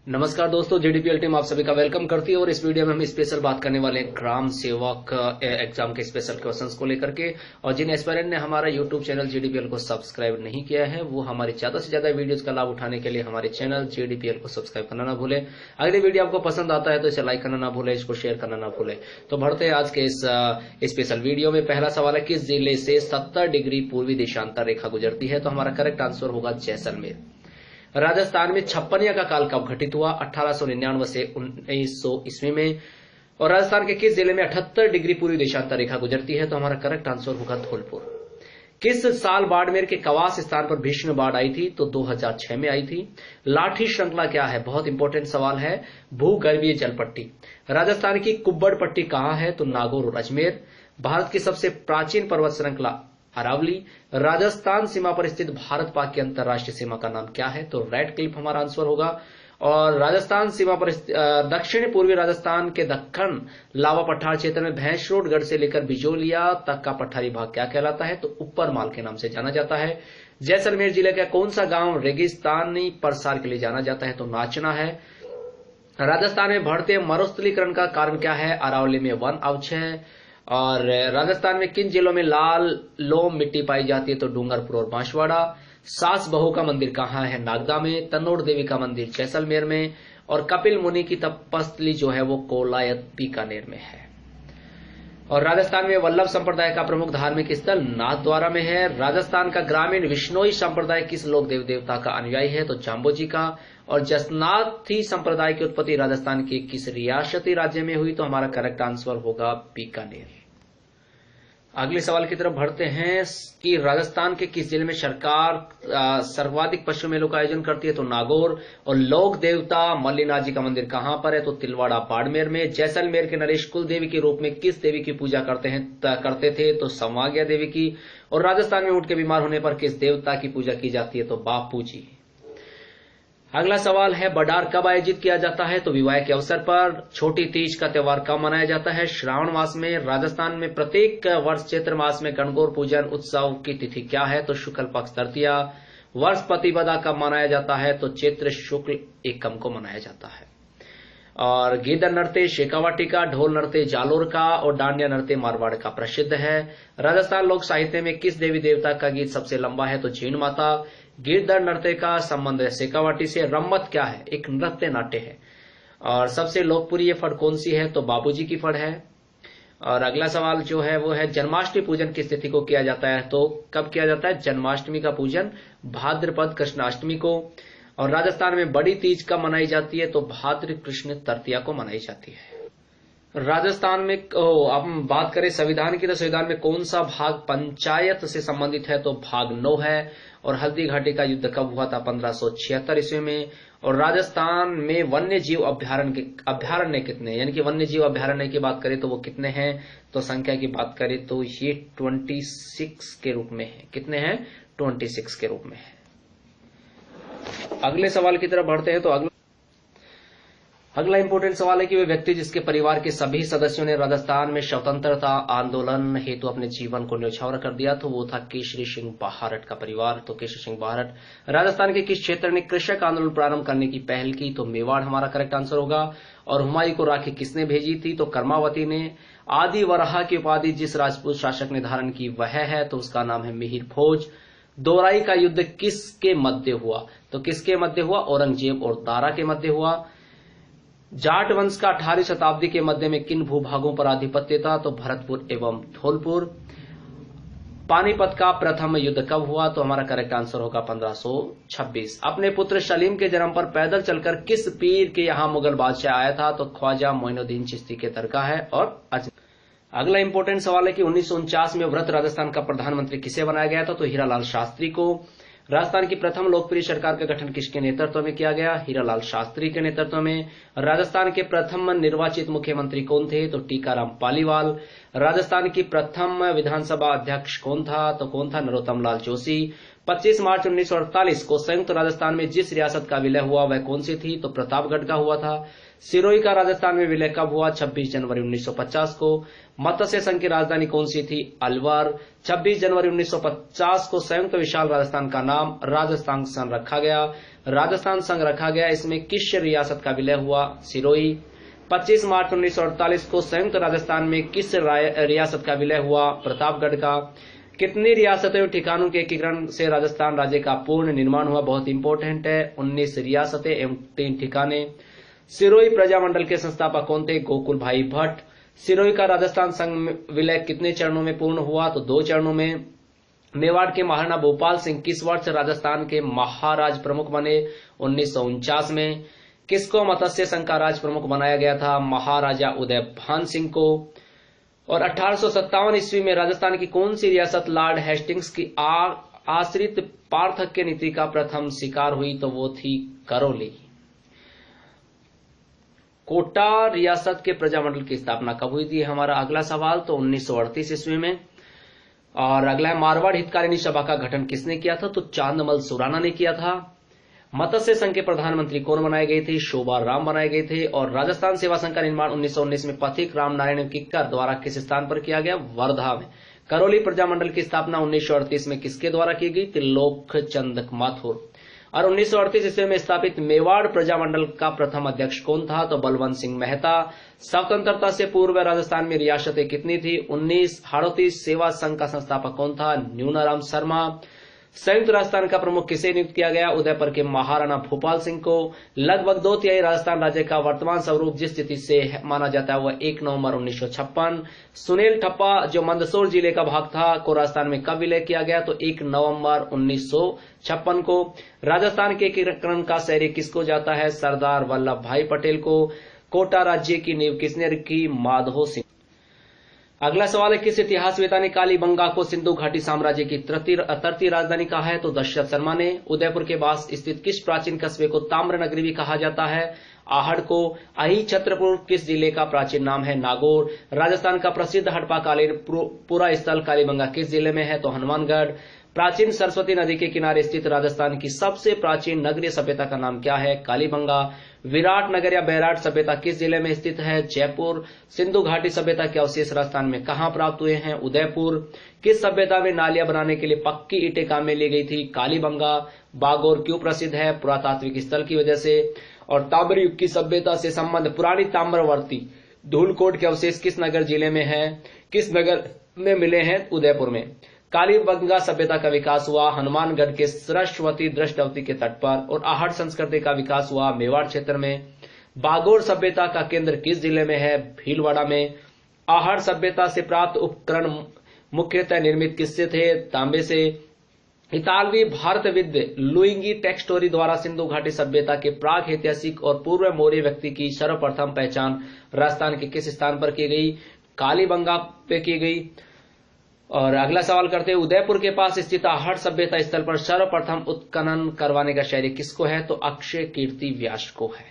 नमस्कार दोस्तों, जीडीपीएल टीम आप सभी का वेलकम करती है और इस वीडियो में हम स्पेशल बात करने वाले हैं ग्राम सेवक एग्जाम के स्पेशल क्वेश्चंस को लेकर के। और जिन एस्पायरेंट ने हमारा यूट्यूब चैनल जीडीपीएल को सब्सक्राइब नहीं किया है वो हमारी ज्यादा से ज्यादा वीडियोस का लाभ उठाने के लिए हमारे चैनल जीडीपीएल को सब्सक्राइब करना ना भूले। अगर वीडियो आपको पसंद आता है तो इसे लाइक करना ना भूले, इसको शेयर करना ना भूले। तो बढ़ते हैं आज के इस स्पेशल वीडियो में। पहला सवाल है, किस जिले से 70 डिग्री पूर्वी देशांतर रेखा गुजरती है? तो हमारा करेक्ट आंसर होगा जैसलमेर। राजस्थान में छप्पनिया का काल कब घटित हुआ? 1899 से 1900 ईस्वी में। और राजस्थान के किस जिले में 78 डिग्री पूर्वी देशांतर रेखा गुजरती है? तो हमारा करेक्ट आंसर होगा धौलपुर। किस साल बाड़मेर के कवास स्थान पर भीषण बाढ़ आई थी? तो 2006 में आई थी। लाठी श्रृंखला क्या है? बहुत इंपॉर्टेंट सवाल है। भूगर्भीय जलपट्टी। राजस्थान की कुब्बड़ पट्टी कहां है? तो नागौर और अजमेर। भारत की सबसे प्राचीन पर्वत श्रृंखला अरावली। राजस्थान सीमा पर स्थित भारत पाक की अंतर्राष्ट्रीय सीमा का नाम क्या है? तो रेड क्लिफ हमारा आंसर होगा। और राजस्थान सीमा पर दक्षिण पूर्वी राजस्थान के दक्कन लावा पठार क्षेत्र में भैंसरोडगढ़ से लेकर बिजोलिया तक का पठारी भाग क्या कहलाता है? तो ऊपर माल के नाम से जाना जाता है। जैसलमेर जिले का कौन सा गांव रेगिस्तानी प्रसार के लिए जाना जाता है? तो नाचना है। राजस्थान में बढ़ते मरुस्थलीकरण का कारण क्या है? अरावली में वन अवक्षय। और राजस्थान में किन जिलों में लाल लोम मिट्टी पाई जाती है? तो डूंगरपुर और बांसवाड़ा। सास बहू का मंदिर कहाँ है? नागदा में। तन्नोड़ देवी का मंदिर जैसलमेर में। और कपिल मुनि की तपस्थली जो है वो कोलायत बीकानेर में है। और राजस्थान में वल्लभ संप्रदाय का प्रमुख धार्मिक स्थल नाथद्वारा में है। राजस्थान का ग्रामीण विश्नोई संप्रदाय किस लोक देव देवता का अनुयायी है? तो जाम्बोजी का। और जसनाथी संप्रदाय की उत्पत्ति राजस्थान के किस रियासती राज्य में हुई? तो हमारा करेक्ट आंसर होगा बीकानेर। अगले सवाल की तरफ बढ़ते हैं कि राजस्थान के किस जिले में सरकार सर्वाधिक पशु मेलों का आयोजन करती है? तो नागौर। और लोक देवता मल्लिनाथ जी का मंदिर कहां पर है? तो तिलवाड़ा बाड़मेर में। जैसलमेर के नरेश कुल देवी के रूप में किस देवी की पूजा करते थे? तो संवाग्या देवी की। और राजस्थान में ऊंट के बीमार होने पर किस देवता की पूजा की जाती है? तो बापू जी। अगला सवाल है, बडार कब आयोजित किया जाता है? तो विवाह के अवसर पर। छोटी तीज का त्योहार कब मनाया जाता है? श्रावण मास में। राजस्थान में प्रत्येक वर्ष चैत्र मास में गणगौर पूजन उत्सव की तिथि क्या है? तो शुक्ल पक्ष तृतीया। वर्ष प्रतिपदा कब मनाया जाता है? तो चैत्र शुक्ल एकम को मनाया जाता है। और गीदड़ नृत्य शेखावाटी का, ढोल नृत्य जालोर का और डांडिया नृत्य मारवाड़ का प्रसिद्ध है। राजस्थान लोक साहित्य में किस देवी देवता का गीत सबसे लंबा है? तो जीण माता। गिरधर नृत्य का संबंध है शेखावाटी से। रम्मत क्या है? एक नृत्य नाट्य है। और सबसे लोकप्रिय फड़ कौन सी है? तो बाबूजी की फड़ है। और अगला सवाल जो है वो है, जन्माष्टमी पूजन किस तिथि को किया जाता है? तो कब किया जाता है जन्माष्टमी का पूजन? भाद्रपद कृष्णाष्टमी को। और राजस्थान में बड़ी तीज कब मनाई जाती है? तो भाद्र कृष्ण तृतीया को मनाई जाती है। राजस्थान में अब हम बात करें संविधान की, तो संविधान में कौन सा भाग पंचायत से संबंधित है? तो भाग 9 है। और हल्दी घाटी का युद्ध कब हुआ था? 1576 ईस्वी में। और राजस्थान में वन्य जीव अभ्यारण्य कितने हैं? यानी कि वन्य जीव अभ्यारण्य की बात करें तो वो कितने हैं? तो संख्या की बात करें तो ये 26 के रूप में है। कितने हैं? 26 के रूप में है। अगले सवाल की तरफ बढ़ते हैं। तो अगला इंपॉर्टेंट सवाल है कि वे व्यक्ति जिसके परिवार के सभी सदस्यों ने राजस्थान में स्वतंत्रता आंदोलन हेतु अपने जीवन को न्यौछावर कर दिया, तो वो था केसरी सिंह बाहरट का परिवार। तो केसरी सिंह बाहरट। राजस्थान के किस क्षेत्र ने कृषक आंदोलन प्रारंभ करने की पहल की? तो मेवाड़ हमारा करेक्ट आंसर होगा। और हुमायूं को राखी किसने भेजी थी? तो कर्मावती ने। आदि वराह की उपाधि जिस राजपूत शासक ने धारण की वह है? तो उसका नाम है मिहिर भोज। दोराई का युद्ध किसके मध्य हुआ? तो किसके मध्य हुआ? औरंगजेब और दारा के मध्य हुआ। जाट वंश का 18वीं शताब्दी के मध्य में किन भूभागों पर आधिपत्य था? तो भरतपुर एवं धौलपुर। पानीपत का प्रथम युद्ध कब हुआ? तो हमारा करेक्ट आंसर होगा 1526। अपने पुत्र सलीम के जन्म पर पैदल चलकर किस पीर के यहां मुगल बादशाह आया था? तो ख्वाजा मोइनुद्दीन चिश्ती के दरगाह है। और अगला इंपॉर्टेंट सवाल है कि 1949 में वृत राजस्थान का प्रधानमंत्री किसे बनाया गया था? तो हीरालाल शास्त्री को। राजस्थान की प्रथम लोकप्रिय सरकार का गठन किसके नेतृत्व में किया गया? हीरालाल शास्त्री के नेतृत्व में। राजस्थान के प्रथम निर्वाचित मुख्यमंत्री कौन थे? तो टीकाराम पालीवाल। राजस्थान की प्रथम विधानसभा अध्यक्ष कौन था? तो कौन था? नरोत्तम लाल जोशी। 25 मार्च 1948 को संयुक्त राजस्थान में जिस रियासत का विलय हुआ वह कौन सी थी? तो प्रतापगढ़ का हुआ था। सिरोही का राजस्थान में विलय कब हुआ? 26 जनवरी 1950 को। मत्स्य संघ की राजधानी कौन सी थी? अलवर। 26 जनवरी 1950 को संयुक्त विशाल राजस्थान का नाम राजस्थान संघ रखा गया। राजस्थान संघ रखा गया। इसमें किस रियासत का विलय हुआ? सिरोही। 25 मार्च 1948 को संयुक्त राजस्थान में किस रियासत का विलय हुआ? प्रतापगढ़ का। कितनी रियासतें और ठिकानों के एकीकरण से राजस्थान राज्य का पूर्ण निर्माण हुआ? बहुत इंपॉर्टेंट है। 19 रियासतें एवं 3 ठिकाने। सिरोही प्रजामंडल के संस्थापक कौन थे? गोकुल भाई भट्ट। सिरोही का राजस्थान संघ विलय कितने चरणों में पूर्ण हुआ? तो 2 चरणों में। मेवाड़ के महाराणा भोपाल सिंह किस वर्ष राजस्थान के महाराज प्रमुख बने? 1949 में। किसको मत्स्य संघ का राज प्रमुख बनाया गया था? महाराजा उदयभान सिंह को। और 1857 ईस्वी में राजस्थान की कौन सी रियासत लॉर्ड हेस्टिंग्स की आश्रित पार्थक्य नीति का प्रथम शिकार हुई? तो वो थी करौली। कोटा रियासत के प्रजामंडल की स्थापना कब हुई थी? हमारा अगला सवाल। तो 1938 ईस्वी में। और अगला है, मारवाड़ हितकारिणी सभा का गठन किसने किया था? तो चांदमल सुराना ने किया था। मत्स्य संघ के प्रधानमंत्री कौन बनाए गए थे? शोभा राम बनाए गए थे। और राजस्थान सेवा संघ का निर्माण 1919 में पथिक राम नारायण किक्कर द्वारा किस स्थान पर किया गया? वर्धा में। करौली प्रजामंडल की स्थापना 1938 में किसके द्वारा की गई? त्रिलोक चंद माथुर। और 1938 ईस्वी में स्थापित मेवाड़ प्रजामंडल का प्रथम अध्यक्ष कौन था? तो बलवंत सिंह मेहता। स्वतंत्रता से पूर्व राजस्थान में रियासतें कितनी थी? 19। हाड़ौती सेवा संघ का संस्थापक कौन था? न्यूनाराम शर्मा। संयुक्त राजस्थान का प्रमुख किसे नियुक्त किया गया? उदयपुर के महाराणा भोपाल सिंह को। लगभग 2/3 राजस्थान राज्य का वर्तमान स्वरूप जिस स्थिति से माना जाता है वह 1 नवंबर 1956। सुनील ठप्पा जो मंदसौर जिले का भाग था को राजस्थान में कब विलय किया गया? तो 1 नवंबर 1956 को। राजस्थान के एकीकरण का श्रेय किसको जाता है? सरदार वल्लभ भाई पटेल को। कोटा राज्य की नींव किसने रखी? माधो सिंह। अगला सवाल है, किस इतिहासवेता ने कालीबंगा को सिंधु घाटी साम्राज्य की तरती राजधानी कहा है? तो दशरथ शर्मा ने। उदयपुर के पास स्थित किस प्राचीन कस्बे को ताम्र नगरी भी कहा जाता है? आहड़ को। अही छत्रपुर किस जिले का प्राचीन नाम है? नागौर। राजस्थान का प्रसिद्ध हड़प्पाकालीन पुरा स्थल कालीबंगा किस जिले में है? तो हनुमानगढ़। प्राचीन सरस्वती नदी के किनारे स्थित राजस्थान की सबसे प्राचीन नगरीय सभ्यता का नाम क्या है? कालीबंगा। विराट नगर या बैराट सभ्यता किस जिले में स्थित है? जयपुर। सिंधु घाटी सभ्यता के अवशेष राजस्थान में कहां प्राप्त हुए हैं? उदयपुर। किस सभ्यता में नालियां बनाने के लिए पक्की ईंटें काम में ली गई थी? कालीबंगा। बागौर क्यों प्रसिद्ध है? पुरातात्विक स्थल की वजह से। और ताम्र युग की सभ्यता से संबंध पुरानी ताम्रवर्ती धूलकोट के अवशेष किस नगर जिले में है? किस नगर में मिले हैं? उदयपुर में। कालीबंगा सभ्यता का विकास हुआ हनुमानगढ़ के सरस्वती दृष्टवती के तट पर। और आहड़ संस्कृति का विकास हुआ मेवाड़ क्षेत्र में। बागौर सभ्यता का केंद्र किस जिले में है? भीलवाड़ा में। आहड़ सभ्यता से प्राप्त उपकरण मुख्यतः निर्मित किससे थे? तांबे से। इतालवी भारतविद लुइगी टेक्सटोरी द्वारा सिंधु घाटी सभ्यता के प्राग ऐतिहासिक और पूर्व मौर्य व्यक्ति की सर्वप्रथम पहचान राजस्थान के किस स्थान पर की गई? कालीबंगा पे की गई। और अगला सवाल करते हैं, उदयपुर के पास स्थित आहड़ सभ्यता स्थल पर सर्वप्रथम उत्खनन करवाने का श्रेय किसको है? तो अक्षय कीर्ति व्यास को है।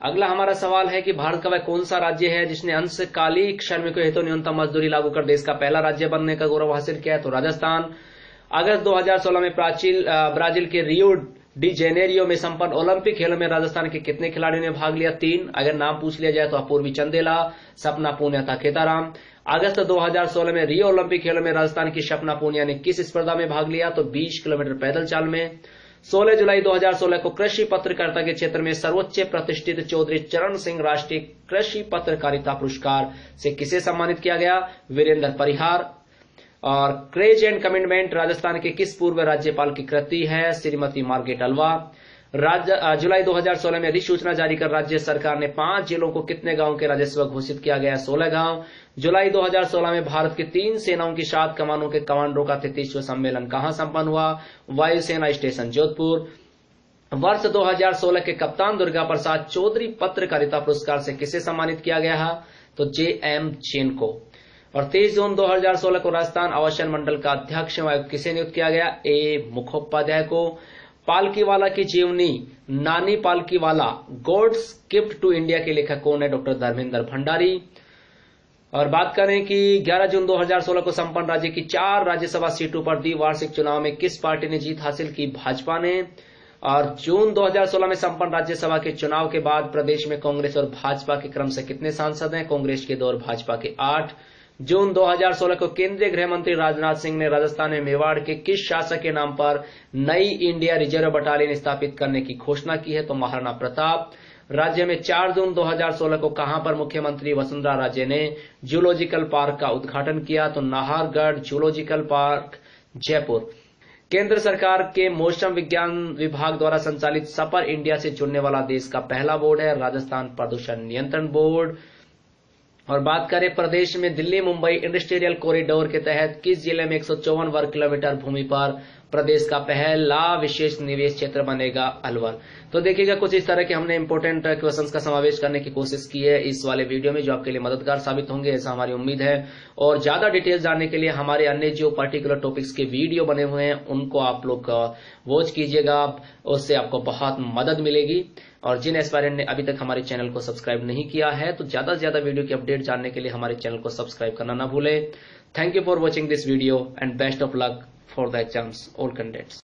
अगला हमारा सवाल है कि भारत का वह कौन सा राज्य है जिसने अंशकालिक श्रमिकों हेतु न्यूनतम मजदूरी लागू कर देश का पहला राज्य बनने का गौरव हासिल किया है? तो राजस्थान। अगस्त 2016 में ब्राजील के रियो डी जेनेरियो में संपन्न ओलंपिक खेलों में राजस्थान के कितने खिलाड़ियों ने भाग लिया? 3। अगर नाम पूछ लिया जाए तो अपूर्वी चंदेला, सपना पूनिया था खेताराम। अगस्त 2016 में रियो ओलंपिक खेलों में राजस्थान की सपना पूनिया ने किस स्पर्धा में भाग लिया? तो 20 किलोमीटर पैदल चाल में। 16 जुलाई 2016 को कृषि पत्रकारिता के क्षेत्र में सर्वोच्च प्रतिष्ठित चौधरी चरण सिंह राष्ट्रीय कृषि पत्रकारिता पुरस्कार से किसे सम्मानित किया गया? वीरेंद्र परिहार। और क्रेज एंड कमिटमेंट राजस्थान के किस पूर्व राज्यपाल की कृति है? Shrimati Margaret Alva. जुलाई 2016 में अधिसूचना जारी कर राज्य सरकार ने 5 जिलों को कितने गांवों के राजस्व घोषित किया गया? 16 गांव। जुलाई 2016 में भारत की 3 सेनाओं की 7 कमानों के कमांडरों का 33वां सम्मेलन कहां संपन्न हुआ? वायुसेना स्टेशन जोधपुर। वर्ष 2016 के कप्तान दुर्गा प्रसाद चौधरी पत्रकारिता पुरस्कार से किसे सम्मानित किया गया है? तो JM जैन को। और 23 जून 2016 को राजस्थान आवासन मंडल का अध्यक्ष आयुक्त किसे नियुक्त किया गया? A मुखोपाध्याय को। पालकीवाला की जीवनी Nani Palkhivala God's gift to India के लेखक कौन है? डॉक्टर धर्मेंद्र भंडारी। और बात करें कि 11 जून 2016 को संपन्न राज्य की 4 राज्यसभा सीटों पर द्विवार्षिक चुनाव में किस पार्टी ने जीत हासिल की? भाजपा ने। और जून 2016 में संपन्न राज्यसभा के चुनाव के बाद प्रदेश में कांग्रेस और भाजपा के क्रम से कितने सांसद हैं? कांग्रेस के 2 और भाजपा के 8। जून 2016 को केंद्रीय गृह मंत्री राजनाथ सिंह ने राजस्थान में मेवाड़ के किस शासक के नाम पर नई इंडिया रिजर्व बटालियन स्थापित करने की घोषणा की है? तो महाराणा प्रताप। राज्य में 4 जून 2016 को कहां पर मुख्यमंत्री वसुंधरा राजे ने जूलॉजिकल पार्क का उद्घाटन किया? तो नाहरगढ़ जूलॉजिकल पार्क, जयपुर। केंद्र सरकार के मौसम विज्ञान विभाग द्वारा संचालित सफर इंडिया से जुड़ने वाला देश का पहला बोर्ड है राजस्थान प्रदूषण नियंत्रण बोर्ड। और बात करें प्रदेश में दिल्ली मुंबई इंडस्ट्रियल कॉरिडोर के तहत किस जिले में 154 वर्ग किलोमीटर भूमि पर प्रदेश का पहला विशेष निवेश क्षेत्र बनेगा? अलवर। तो देखिएगा, कुछ इस तरह के हमने इंपोर्टेंट क्वेश्चंस का समावेश करने की कोशिश की है इस वाले वीडियो में, जो आपके लिए मददगार साबित होंगे, ऐसा हमारी उम्मीद है। और ज्यादा डिटेल्स जानने के लिए हमारे अन्य जो पर्टिकुलर टॉपिक्स के वीडियो बने हुए हैं उनको आप लोग वॉच कीजिएगा, उससे आपको बहुत मदद मिलेगी। और जिन एस्पायरेंट ने अभी तक हमारे चैनल को सब्सक्राइब नहीं किया है तो ज्यादा से ज्यादा वीडियो की अपडेट जानने के लिए हमारे चैनल को सब्सक्राइब करना ना भूलें। Thank you for watching this video and best of luck for the exams all candidates.